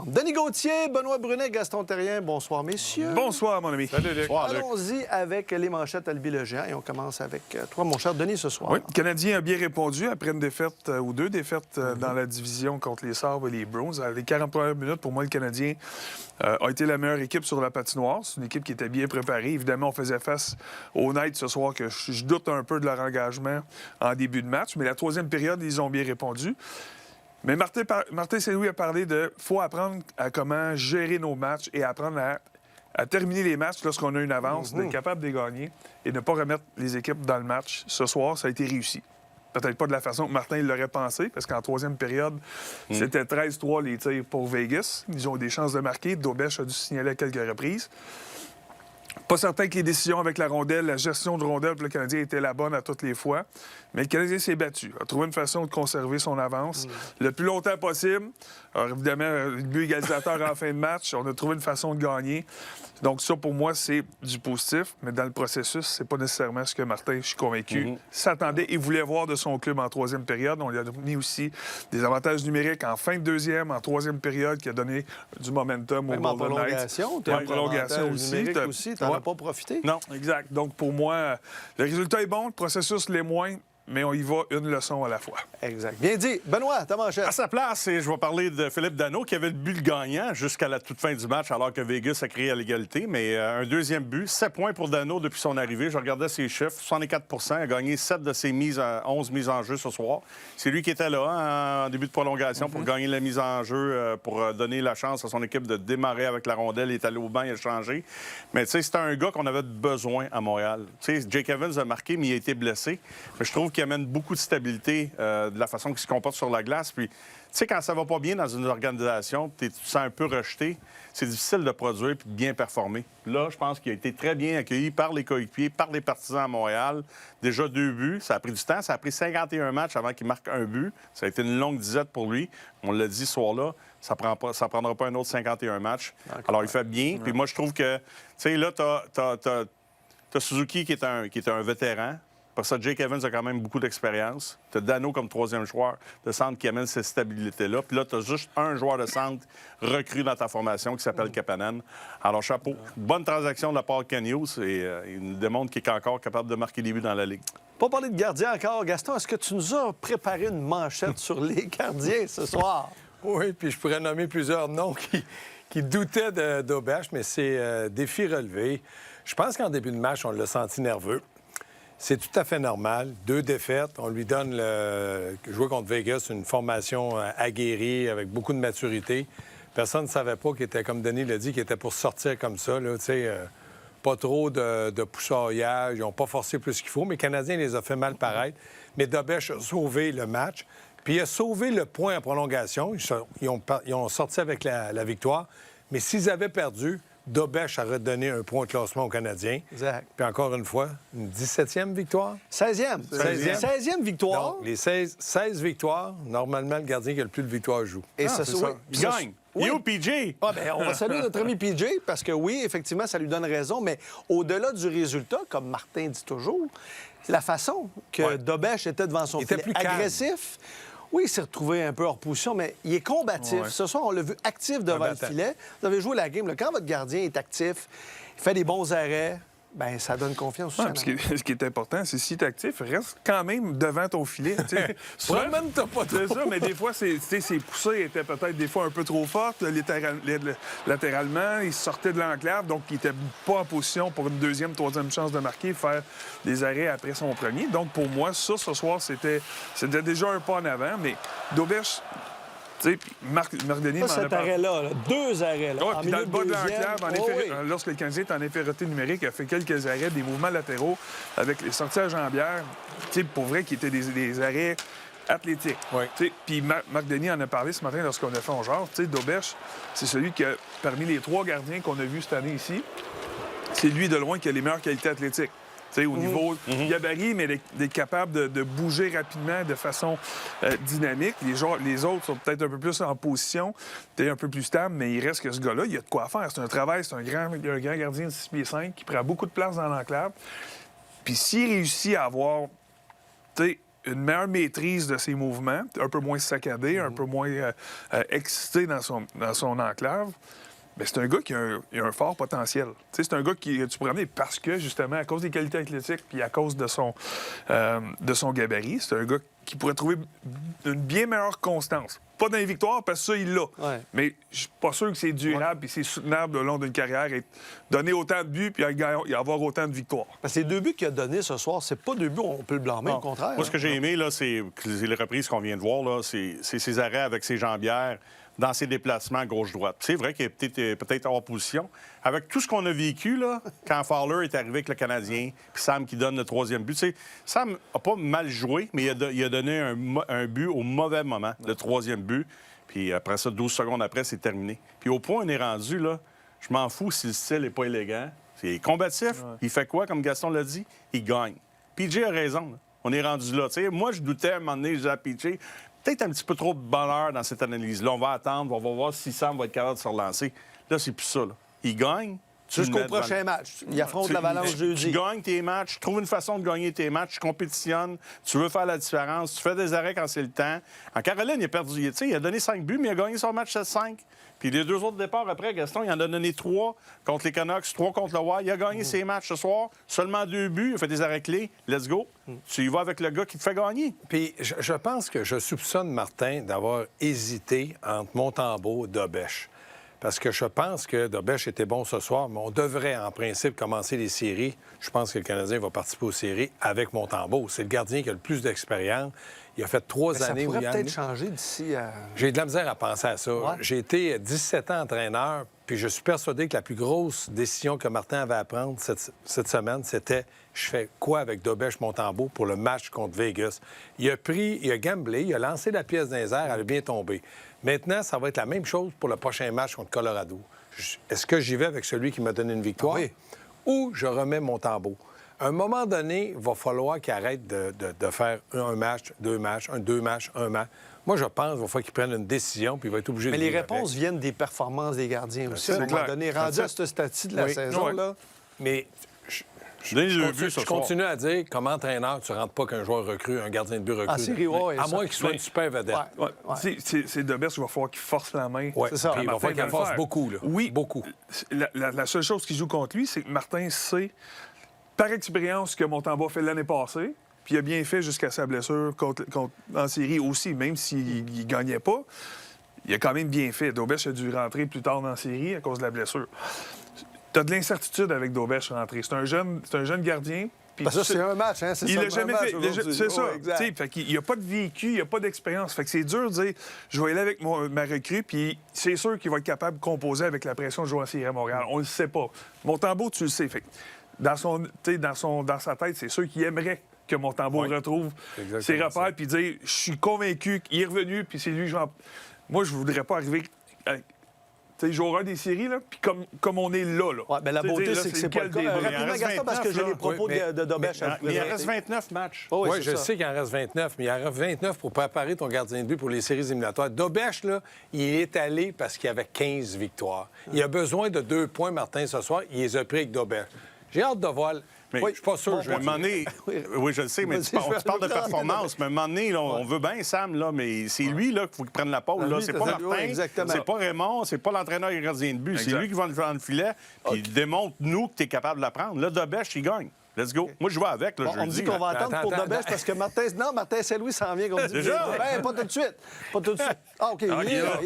Denis Gauthier, Benoît Brunet, Gaston Terrien, bonsoir messieurs. Bonsoir mon ami. Salut Luc. Allons-y avec les manchettes à Albi Legend et on commence avec toi, mon cher Denis, ce soir. Oui, le Canadien a bien répondu après une défaite ou deux défaites dans la division contre les Sabres et les Bruins. Les 40 premières minutes, pour moi, le Canadien a été la meilleure équipe sur la patinoire. C'est une équipe qui était bien préparée. Évidemment, on faisait face aux Knights ce soir, que je doute un peu de leur engagement en début de match. Mais la troisième période, ils ont bien répondu. Mais Martin Saint-Louis a parlé de faut apprendre à comment gérer nos matchs et apprendre à terminer les matchs lorsqu'on a une avance, d'être capable de les gagner et ne pas remettre les équipes dans le match. Ce soir, ça a été réussi. Peut-être pas de la façon que Martin l'aurait pensé, parce qu'en troisième période, c'était 13-3 les tirs pour Vegas. Ils ont eu des chances de marquer. Dobech a dû signaler à quelques reprises. Pas certain que les décisions avec la rondelle, la gestion de rondelle pour le Canadien était la bonne à toutes les fois. Mais le Canadien s'est battu, a trouvé une façon de conserver son avance le plus longtemps possible. Alors, évidemment, le but égalisateur en fin de match, on a trouvé une façon de gagner. Donc ça, pour moi, c'est du positif. Mais dans le processus, c'est pas nécessairement ce que Martin, je suis convaincu, s'attendait et voulait voir de son club en troisième période. On lui a mis aussi des avantages numériques en fin de deuxième, en troisième période, qui a donné du momentum Même au en Golden Knights. prolongation, En prolongation aussi. Tu n'en as pas profité? Non, exact. Donc, pour moi, le résultat est bon, le processus l'est moins, mais on y va une leçon à la fois. Exact. Bien dit. Benoît, ta manchette. À sa place, je vais parler de Philippe Danault qui avait le but gagnant jusqu'à la toute fin du match alors que Vegas a créé à l'égalité. Mais un deuxième but, 7 points pour Danault depuis son arrivée. Je regardais ses chiffres, 64 il a gagné 7 de ses 11 mises en jeu ce soir. C'est lui qui était là en début de prolongation pour gagner la mise en jeu, pour donner la chance à son équipe de démarrer avec la rondelle. Il est allé au banc, il a changé. Mais tu sais, c'était un gars qu'on avait besoin à Montréal. Tu sais, Jake Evans a marqué, mais il a été blessé. Mais je trouve qu'il amène beaucoup de stabilité de la façon qu'il se comporte sur la glace. Puis, tu sais, quand ça va pas bien dans une organisation, tu te sens un peu rejeté, c'est difficile de produire et de bien performer. Là, je pense qu'il a été très bien accueilli par les coéquipiers, par les partisans à Montréal. Déjà 2 buts. Ça a pris du temps. Ça a pris 51 matchs avant qu'il marque un but. Ça a été une longue disette pour lui. On l'a dit ce soir-là. Ça prendra pas un autre 51 matchs. D'accord. Alors, il fait bien. Puis moi, je trouve que, tu sais, là, t'as Suzuki qui est un vétéran. Pour ça, Jake Evans a quand même beaucoup d'expérience. Tu as Danault comme troisième joueur de centre qui amène cette stabilité-là. Puis là, tu as juste un joueur de centre recru dans ta formation qui s'appelle Kapanen. Alors, chapeau. Bonne transaction de la part de Ken Hughes et il nous démontre qu'il est encore capable de marquer des buts dans la Ligue. Pas parler de gardien encore. Gaston, est-ce que tu nous as préparé une manchette sur les gardiens ce soir? Oui, puis je pourrais nommer plusieurs noms qui doutaient d'Aubèche, mais c'est défi relevé. Je pense qu'en début de match, on l'a senti nerveux. C'est tout à fait normal. 2 défaites. On lui donne jouer contre Vegas, une formation aguerrie, avec beaucoup de maturité. Personne ne savait pas qu'il était, comme Denis l'a dit, qu'il était pour sortir comme ça. Là, pas trop de poussaillage. Ils n'ont pas forcé plus qu'il faut, mais les Canadiens les a fait mal paraître. Mais Dobech a sauvé le match. Puis il a sauvé le point en prolongation. Ils ont sorti avec la victoire. Mais s'ils avaient perdu, Dobech aurait donné un point de classement aux Canadiens. Exact. Puis encore une fois, une 17e victoire. 16e. 16e victoire. Donc, les 16 victoires, normalement, le gardien qui a le plus de victoires joue. Et c'est ça. Il gagne. Oui. Yo, PJ! Ah, bien, on va saluer notre ami PJ parce que oui, effectivement, ça lui donne raison, mais au-delà du résultat, comme Martin dit toujours, la façon que Dobech était devant son filet, plus calme. Agressif. Oui, il s'est retrouvé un peu hors position, mais il est combatif. Ce soir, on l'a vu actif devant le filet. Vous avez joué la game. Là. Quand votre gardien est actif, il fait des bons arrêts, bien, ça donne confiance aussi. Ce qui est important, c'est si tu es actif, reste quand même devant ton filet. Promène t'as pas c'est ça, mais des fois, ses poussées étaient peut-être des fois un peu trop fortes latéralement. Il sortait de l'enclave, donc il n'était pas en position pour une deuxième, troisième chance de marquer, faire des arrêts après son premier. Donc pour moi, ça, ce soir, c'était déjà un pas en avant, mais Dobech... Tu sais, Marc Denis m'en a cet parlé. arrêt-là, 2 arrêts. Là, puis dans le bas de l'enclave, oui. lorsque le Canadien est en infériorité numérique, il a fait quelques arrêts, des mouvements latéraux avec les sorties à jambières, tu sais, pour vrai, qui étaient des arrêts athlétiques. Oui. Puis Marc Denis en a parlé ce matin lorsqu'on a fait un genre. Tu sais, Dobech, c'est celui que, parmi les 3 gardiens qu'on a vus cette année ici, c'est lui de loin qui a les meilleures qualités athlétiques. T'sais, au niveau gabarit, mais d'être capable de bouger rapidement de façon dynamique. Les autres sont peut-être un peu plus en position, peut-être un peu plus stable, mais il reste que ce gars-là, il a de quoi faire. C'est un travail, c'est un grand gardien de 6 pieds 5 qui prend beaucoup de place dans l'enclave. Puis s'il réussit à avoir une meilleure maîtrise de ses mouvements, un peu moins saccadé, un peu moins excité dans son enclave. Mais c'est un gars qui a un fort potentiel. Tu sais, c'est un gars que tu pourrais amener parce que, justement, à cause des qualités athlétiques puis à cause de son gabarit, c'est un gars qui pourrait trouver une bien meilleure constance. Pas dans les victoires, parce que ça, il l'a. Ouais. Mais je suis pas sûr que c'est durable et c'est soutenable le long d'une carrière et donner autant de buts puis avoir autant de victoires. Parce que les 2 buts qu'il a donnés ce soir, c'est pas 2 buts, on peut le blâmer, au contraire. Moi, ce que j'ai aimé, là, c'est les reprises qu'on vient de voir, là, c'est ses arrêts avec ses jambières dans ses déplacements gauche-droite. C'est vrai qu'il est peut-être hors position. Avec tout ce qu'on a vécu, là, quand Fowler est arrivé avec le Canadien, puis Sam qui donne le 3e but, tu sais, Sam n'a pas mal joué, mais il a donné un but au mauvais moment, le 3e but. Puis après ça, 12 secondes après, c'est terminé. Puis au point où on est rendu, là, je m'en fous si le style n'est pas élégant. C'est combatif. Ouais. Il fait quoi, comme Gaston l'a dit? Il gagne. PJ a raison. Là. On est rendu là. T'sais, moi, je doutais à un moment donné, je disais à PJ, peut-être un petit peu trop de bonheur dans cette analyse-là. On va attendre, on va voir si Sam va être capable de se relancer. Là, c'est plus ça. Là. Il gagne. Jusqu'au prochain match. Il affronte l'Avalanche jeudi. Tu gagnes tes matchs, tu trouves une façon de gagner tes matchs, tu compétitionnes, tu veux faire la différence, tu fais des arrêts quand c'est le temps. En Caroline, il a perdu. Il a donné 5 buts, mais il a gagné son match 7-5. Puis les 2 autres départs après, Gaston, il en a donné 3 contre les Canucks, 3 contre le Wild. Il a gagné ses matchs ce soir. Seulement 2 buts. Il a fait des arrêts clés. Let's go. Tu y vas avec le gars qui te fait gagner. Puis je pense que je soupçonne Martin d'avoir hésité entre Montembeault et Dobèche. Parce que je pense que Dobèche était bon ce soir, mais on devrait, en principe, commencer les séries. Je pense que le Canadien va participer aux séries avec Montembeault. C'est le gardien qui a le plus d'expérience. Il a fait 3 années où il a... Ça pourrait peut-être changer d'ici à... J'ai de la misère à penser à ça. Ouais. J'ai été 17 ans entraîneur, puis je suis persuadé que la plus grosse décision que Martin avait à prendre cette semaine, c'était je fais quoi avec Dobèche-Montembeault pour le match contre Vegas. Il a gamblé, il a lancé la pièce dans les airs, elle a bien tombé. Maintenant, ça va être la même chose pour le prochain match contre Colorado. Est-ce que j'y vais avec celui qui m'a donné une victoire ou je remets Montembeault? À un moment donné, il va falloir qu'il arrête de faire un match, 2 matchs, 2 matchs, 1 match. Moi, je pense qu'il va falloir qu'il prenne une décision puis il va être obligé de... Mais les réponses viennent des performances des gardiens aussi. À un moment donné, rendu à ce stade-ci de la saison, là... Mais... Je continue à dire, comme entraîneur, tu ne rentres pas qu'un joueur recrue, un gardien de but recrue. En série, à moins qu'il soit une super vedette. C'est Dobèche, il va falloir qu'il force la main. C'est ça. Puis il va falloir qu'il force beaucoup. Là. Oui. Beaucoup. La seule chose qui joue contre lui, c'est que Martin sait, par expérience, ce que Montembeault a fait l'année passée, puis il a bien fait jusqu'à sa blessure en série aussi, même s'il ne gagnait pas. Il a quand même bien fait. Dobèche a dû rentrer plus tard dans la série à cause de la blessure. T'as de l'incertitude avec Dobèche rentré. C'est un jeune gardien. Parce que c'est un match, hein? Il l'a jamais fait. C'est ça. Exact. Fait qu'il n'y a pas de vécu, il n'y a pas d'expérience. Fait que c'est dur de dire, je vais aller avec ma recrue, puis c'est sûr qu'il va être capable de composer avec la pression de jouer en série à Montréal. On le sait pas. Montembeault, tu le sais. Fait que dans sa tête, c'est sûr qu'il aimerait que Montembeault retrouve ses repères, puis dire, je suis convaincu qu'il est revenu, puis c'est lui, moi, je voudrais pas arriver... Joueur des séries, là, puis comme on est là. Ouais, ben la beauté, c'est que c'est pas le cas. Rapidement, Gaston, parce que j'ai les propos de Dobèche à vous présenter. Il reste 29 matchs. Oui, je sais qu'il en reste 29, mais il en reste 29 pour préparer ton gardien de but pour les séries éliminatoires. Dobèche, là, il est allé parce qu'il avait 15 victoires. Il a besoin de 2 points, Martin, ce soir. Il les a pris avec Dobèche. J'ai hâte de voir... Mais je suis pas sûr. À un moment donné, oui, je le sais, mais tu parles de performance. Mais à un moment donné, là, on veut bien Sam, là, mais c'est lui là, qu'il faut qu'il prenne la pause. Là. C'est pas Martin, c'est pas Raymond, c'est pas l'entraîneur et gardien de but. C'est lui qui va dans le filet. Puis il démontre, nous, que tu es capable de la prendre. Là, Dobèche, il gagne. Let's go. Moi, je vais avec. Là, on me dit qu'on va attendre pour Dobèche parce que Martin Saint-Louis s'en vient. Comme dit, déjà? Pas tout de suite. Pas tout de suite. Ah, OK. Il est là.